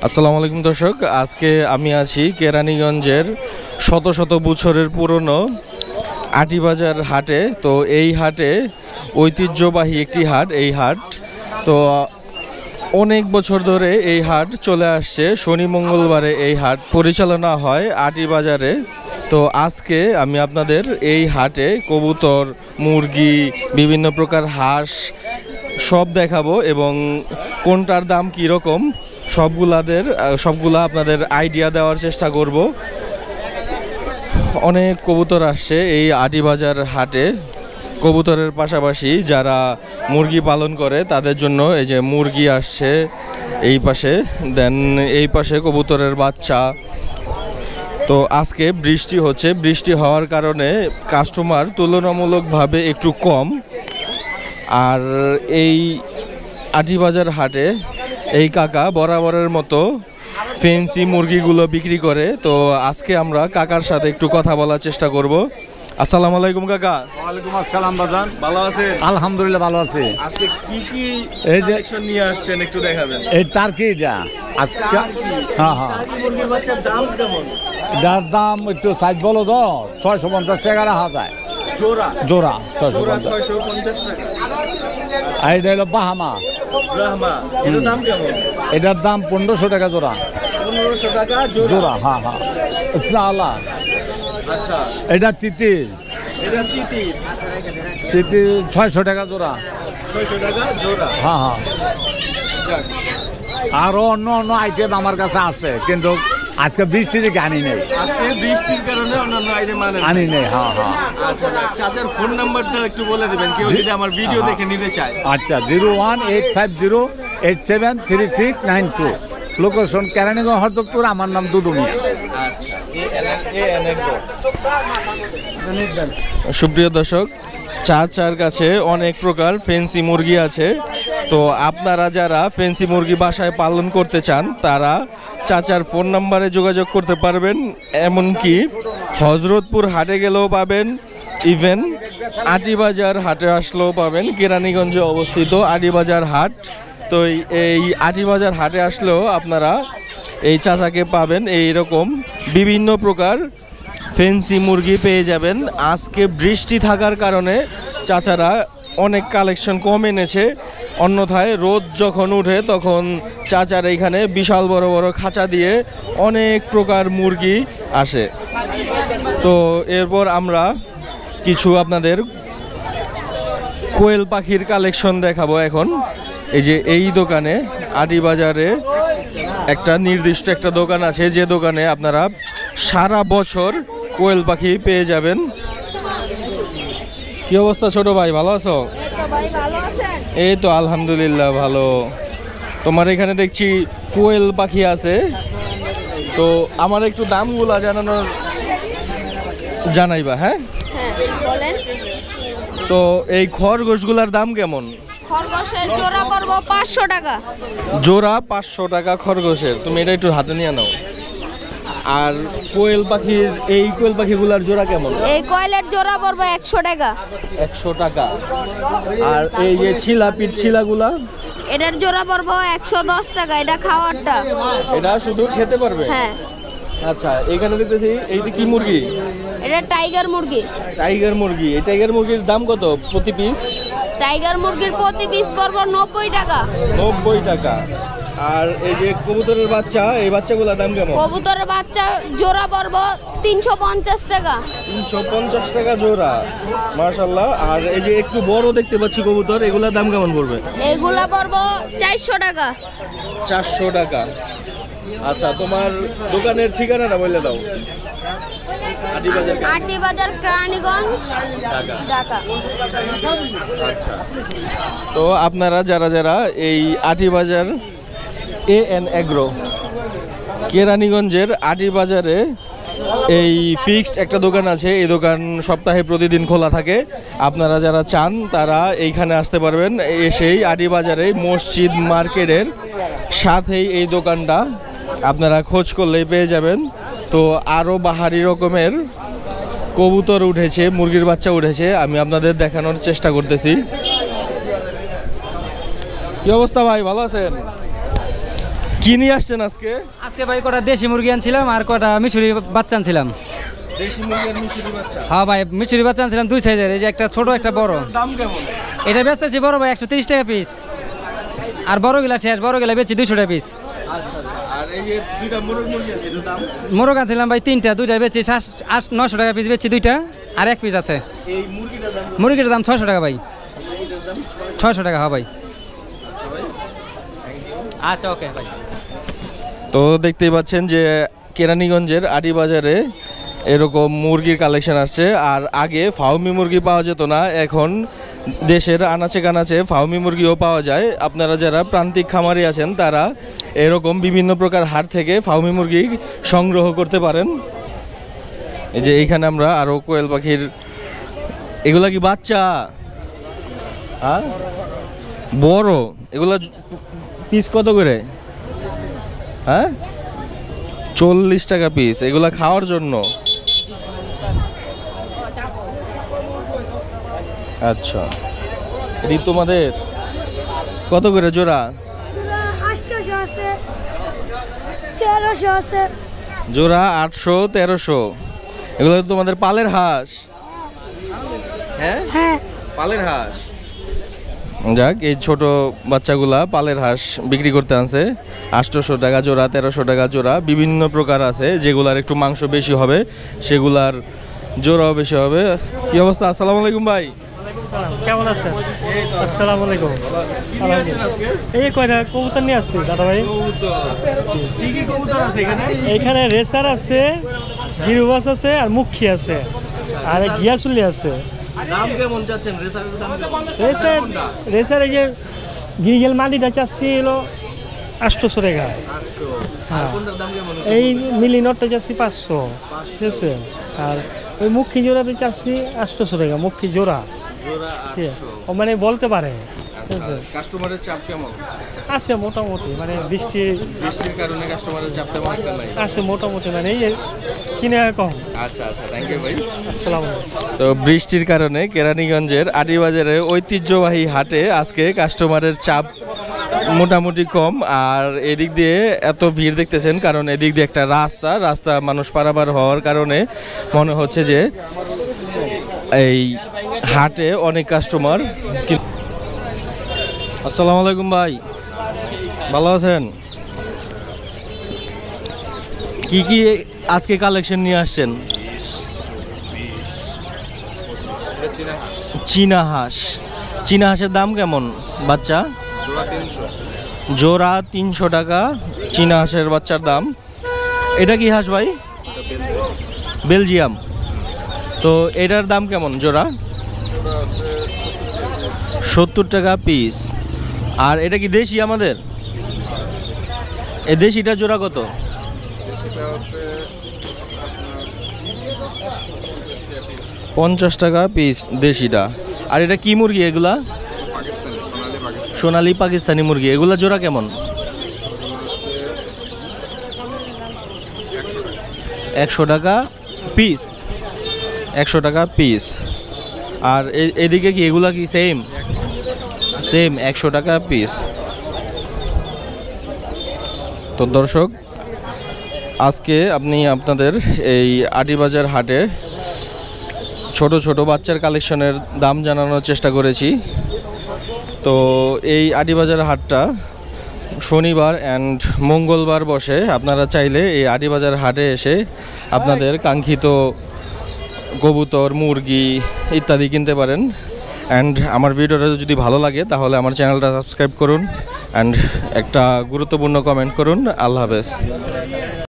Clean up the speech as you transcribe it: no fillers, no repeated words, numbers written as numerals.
আসসালামু আলাইকুম দর্শক, আজকে আমি আছি কেরানীগঞ্জের শত শত বছরের পুরনো আটিবাজার হাটে। তো এই হাটে ঐতিহ্যবাহী একটি হাট। এই হাট তো অনেক বছর ধরে এই হাট চলে আসছে। শনি মঙ্গলবারে এই হাট পরিচালনা হয় আটিবাজারে। তো আজকে আমি আপনাদের এই হাটে কবুতর, মুরগি, বিভিন্ন প্রকার হাঁস সব দেখাবো এবং কোনটার দাম কীরকম সবগুলা আপনাদের আইডিয়া দেওয়ার চেষ্টা করব। অনেক কবুতর আসছে এই আটিবাজার হাটে। কবুতরের পাশাপাশি যারা মুরগি পালন করে তাদের জন্য এই যে মুরগি আসছে এই পাশে, দেন এই পাশে কবুতরের বাচ্চা। তো আজকে বৃষ্টি হচ্ছে, বৃষ্টি হওয়ার কারণে কাস্টমার তুলনামূলকভাবে একটু কম। আর এই আটিবাজার হাটে এই কাকা বরাবরের মতো ফেন্সি মুরগিগুলো বিক্রি করে। তো আজকে আমরা কাকার সাথে একটু কথা বলার চেষ্টা করব। আসসালামু আলাইকুম কাকা। ওয়ালাইকুম আসসালাম বাজান। ভালো আছেন? আলহামদুলিল্লাহ ভালো আছি। আজকে কি কি এই যে কালেকশন নিয়ে আসছেন একটু দেখাবেন। এই টার্কিটা আজকে হ্যাঁ হ্যাঁ মুরগির বাচ্চার দাম কেমন? যার দাম একটু সাইজ বলো তো 650 টাকা রাখা যায় জোড়া জোড়া জোড়া 650। 650 টাকা। এইটা হলো বাহামা, ব্রাহ্মা, এটার দাম কেমন? এটার দাম 1500 টাকা জোড়া। 1500 টাকা জোড়া। জোড়া হ্যাঁ হ্যাঁ। চালা আচ্ছা, এটা তিতির, এটা তিতির তিতির 600 টাকা জোড়া। 600 টাকা জোড়া। হ্যাঁ হ্যাঁ। যাক, আরো অন্য অন্য আইটেম আমার কাছে আছে, কিন্তু আজকে বৃষ্টি থেকে আনি নেই। আজকে বৃষ্টির কারণে অন্যান্য আইটেম আনি নেই হ্যাঁ হ্যাঁ। আচ্ছা, চাচার ফোন নাম্বারটা একটু বলে দিবেন, কেউ যদি আমার ভিডিও দেখে নিতে চায়। আচ্ছা 01850873692, লোকেশন কেরানীগঞ্জ হরদপুর। আমার নাম দুদু মিয়া। সুপ্রিয় দর্শক, চাচার কাছে অনেক প্রকার ফেন্সি মুরগি আছে। তো আপনারা যারা ফেন্সি মুরগি বাসায় পালন করতে চান তারা চাচার ফোন নাম্বারে যোগাযোগ করতে পারবেন। এমনকি হজরতপুর হাটে গেলেও পাবেন, ইভেন আটিবাজার হাটে আসলেও পাবেন। কেরানীগঞ্জে অবস্থিত আটিবাজার হাট। তো এই আটিবাজার হাটে আসলেও আপনারা এই চাচাকে পাবেন। এইরকম বিভিন্ন প্রকার ফেন্সি মুরগি পেয়ে যাবেন। আজকে বৃষ্টি থাকার কারণে চাচারা অনেক কালেকশন কম এনেছে। অন্যথায় রোদ যখন উঠে তখন চাচার এইখানে বিশাল বড় বড় খাঁচা দিয়ে অনেক প্রকার মুরগি আসে। তো এরপর আমরা কিছু আপনাদের কোয়েল পাখির কালেকশন দেখাবো এখন। এই যে এই দোকানে আটিবাজারে একটা নির্দিষ্ট একটা দোকান আছে, যে দোকানে আপনারা সারা বছর কোয়েল পাখি পেয়ে যাবেন। কি অবস্থা ছোট ভাই, ভালো আছো? এই তো আলহামদুলিল্লাহ ভালো। তোমার এখানে দেখছি কোয়েল পাখি আছে, তো আমার একটু দামগুলা জানাইবা। হ্যাঁ, তো এই খরগোশগুলার দাম কেমন? খরগোশের জোড়া পড়বো 500 টাকা। জোড়া 500 টাকা খরগোশের। তুমি এটা একটু হাতে নিয়ে নাও। আর কোয়েল পাখির, এই কোয়েল পাখিগুলার জোড়া কেমন? এই কোয়েলের জোড়া পড়বো 100 টাকা। 100 টাকা। আর এই যে ছিলাগুলা, এটার জোড়া পড়বো 110 টাকা। এটা খাওয়ারটা, এটা শুধু খেতে পারবে? হ্যাঁ। আচ্ছা, এখানে দেখতেছি এইটা কি মুরগি? এটা টাইগার মুরগি। টাইগার মুরগি। এই টাইগার মুরগির দাম কত প্রতি পিস? টাইগার মুরগির প্রতি পিস পড়বো 90 টাকা। 90 টাকা। আর এই যে কবুতরের বাচ্চা, এই বাচ্চাগুলোর দাম কেমন? কবুতরের বাচ্চা জোড়া পড়বো 350 টাকা। 350 টাকা জোড়া, মাশাআল্লাহ। আর এই যে একটু বড় দেখতে পাচ্ছি কবুতর, এগুলোর দাম কেমন পড়বে? এগুলা পড়বো 400 টাকা। 400 টাকা। আচ্ছা, তোমার দোকানের ঠিকানাটা বলে দাও। আটিবাজার কেরানীগঞ্জ, ঢাকা। আচ্ছা, তো আপনারা যারা যারা এই আটিবাজার AN এগ্রো কেরানীগঞ্জের আটিবাজারে এই ফিক্সড একটা দোকান আছে। এই দোকান সপ্তাহে প্রতিদিন খোলা থাকে। আপনারা যারা চান তারা এইখানে আসতে পারবেন। এসেই আটিবাজারে মসজিদ মার্কেটের সাথেই এই দোকানটা, আপনারা খোঁজ করলেই পেয়ে যাবেন। তো আরও বাহারি রকমের কবুতর উঠেছে, মুরগির বাচ্চা উঠেছে, আমি আপনাদের দেখানোর চেষ্টা করতেছি। কি অবস্থা ভাই, ভালো আছেন? কি নিয়ে আসছেন আজকে? আজকে ভাই কটা দেশি মুরগি আনছিলাম আর কটা মিশরি বাচ্চা আনছিলাম। দেশি মুরগি আর মিশরি বাচ্চা। হ্যাঁ ভাই, মিশরি বাচ্চা আনছিলাম 2 সাইজের, এই যে একটা ছোট একটা বড়। দাম কেমন? এটা বেচতেছি বড় ভাই 130 টাকা পিস, আর বড় গিলা শেষ, বড় গিলা বেচছি 200 টাকা পিস। আচ্ছা আচ্ছা। আর এই যে দুইটা মুরগি আছে এটার দাম? মোরগ আনছিলাম ভাই 3টা, 2টা বেচছি 900 টাকা পিস বেচছি 2টা, আর 1 পিস আছে। এই মুরগিটার দাম? মুরগির দাম 600 টাকা ভাই। 600 টাকা, হ্যাঁ ভাই। আচ্ছা ওকে ভাই। তো দেখতেই পাচ্ছেন যে কেরানীগঞ্জের আড়ি বাজারে এরকম মুরগির কালেকশন আসছে। আর আগে ফাউমি মুরগি পাওয়া যেত না, এখন দেশের আনাচে কানাচে ফাউমি মুরগিও পাওয়া যায়। আপনারা যারা প্রান্তিক খামারি আছেন তারা এরকম বিভিন্ন প্রকার হাট থেকে ফাউমি মুরগি সংগ্রহ করতে পারেন। এই যে এইখানে আমরা আরও কোয়েল পাখির, এগুলা কি বাচ্চা? হ্যাঁ বড়। এগুলা পিস কত করে? হ্যাঁ 40 টাকা পিস। এগুলা খাওয়ার জন্য? আচ্ছা, এটি তোমাদের কত করে জোড়া? 800 আছে, 1300 আছে। জোড়া 800 1300। এগুলো তোমাদের পালের হাঁস? হ্যাঁ হ্যাঁ, পালের হাঁস। যাক, এই ছোট বাচ্চাগুলা পালের হাঁস বিক্রি করতে আনছে 800 টাকা জোড়া, 1300 টাকা জোড়া। বিভিন্ন প্রকার আছে, যেগুলার একটু মাংস বেশি হবে সেগুলার জোড়াও বেশি হবে। কি অবস্থা? আসসালামু আলাইকুম ভাই। কেমন আছেন? আসসালামু আলাইকুম। এই কয়টা কবুতর নিয়ে আসছি দাদা ভাই। এখানে রেসার আছে, গিরুবাস আছে, আর মুখী আছে, আর গিয়াসুলি আছে। দাম কেমন চাচ্ছেন রেসারের দাম? রেসার এই যে গিরিগেল মাটিটা চাচ্ছি হলো 800 টাকা। হ্যাঁ, এই মিলিনরটা চাচ্ছি 500, ঠিক আছে। আর ওই মুখী জোড়াটা চাচ্ছি 800 টাকা, মুখী জোড়া। ঠিক আছে, ও মানে বলতে পারে। কাস্টমারের চাপ কেমন আছে? মোটামুটি মানে বৃষ্টির কারণে কাস্টমারের চাপ তেমন একটা নাই। আছে মোটামুটি, মানে এই কিনে কম। আচ্ছা আচ্ছা, থ্যাংক ইউ ভাই। আসসালামু আলাইকুম। তো বৃষ্টির কারণে কেরানীগঞ্জের আড়িবাজারে ঐতিহ্যবাহী হাটে আজকে কাস্টমারের চাপ মোটামুটি কম। আর এদিক দিয়ে এত ভিড় দেখতেছেন কারণ এদিক দিয়ে একটা রাস্তা মানুষ পারাপার হওয়ার কারণে মনে হচ্ছে যে এই হাটে অনেক কাস্টমার। আসসালামু আলাইকুম ভাই, ভালো আছেন? কি কি আজকে কালেকশন নিয়ে আসছেন? চীনা হাঁস। চীনা হাঁসের দাম কেমন বাচ্চা? জোড়া 300 টাকা চীনা হাঁসের বাচ্চার দাম। এটা কি হাঁস ভাই? বেলজিয়াম। তো এটার দাম কেমন জোড়া? 70 টাকা পিস। আর এটা কি দেশি আমাদের? এই দেশিটা জোড়া কত? 50 টাকা পিস দেশিটা। আর এটা কি মুরগি এগুলা? সোনালী পাকিস্তানি মুরগি। এগুলা জোড়া কেমন? 100 টাকা পিস। 100 টাকা পিস। আর এদিকে কি এগুলা কি সেম 100 টাকা পিস। তো দর্শক, আজকে আপনাদের এই আড়িবাজার হাটে ছোট ছোট বাচ্চার কালেকশনের দাম জানানোর চেষ্টা করেছি। তো এই আড়িবাজার হাটটা শনিবার অ্যান্ড মঙ্গলবার বসে। আপনারা চাইলে এই আড়িবাজার হাটে এসে আপনাদের কাঙ্ক্ষিত কবুতর, মুরগি ইত্যাদি কিনতে পারেন। অ্যান্ড আমার ভিডিওটা যদি ভালো লাগে তাহলে আমার চ্যানেলটা সাবস্ক্রাইব করুন অ্যান্ড একটা গুরুত্বপূর্ণ কমেন্ট করুন। আল্লাহ হাফেজ।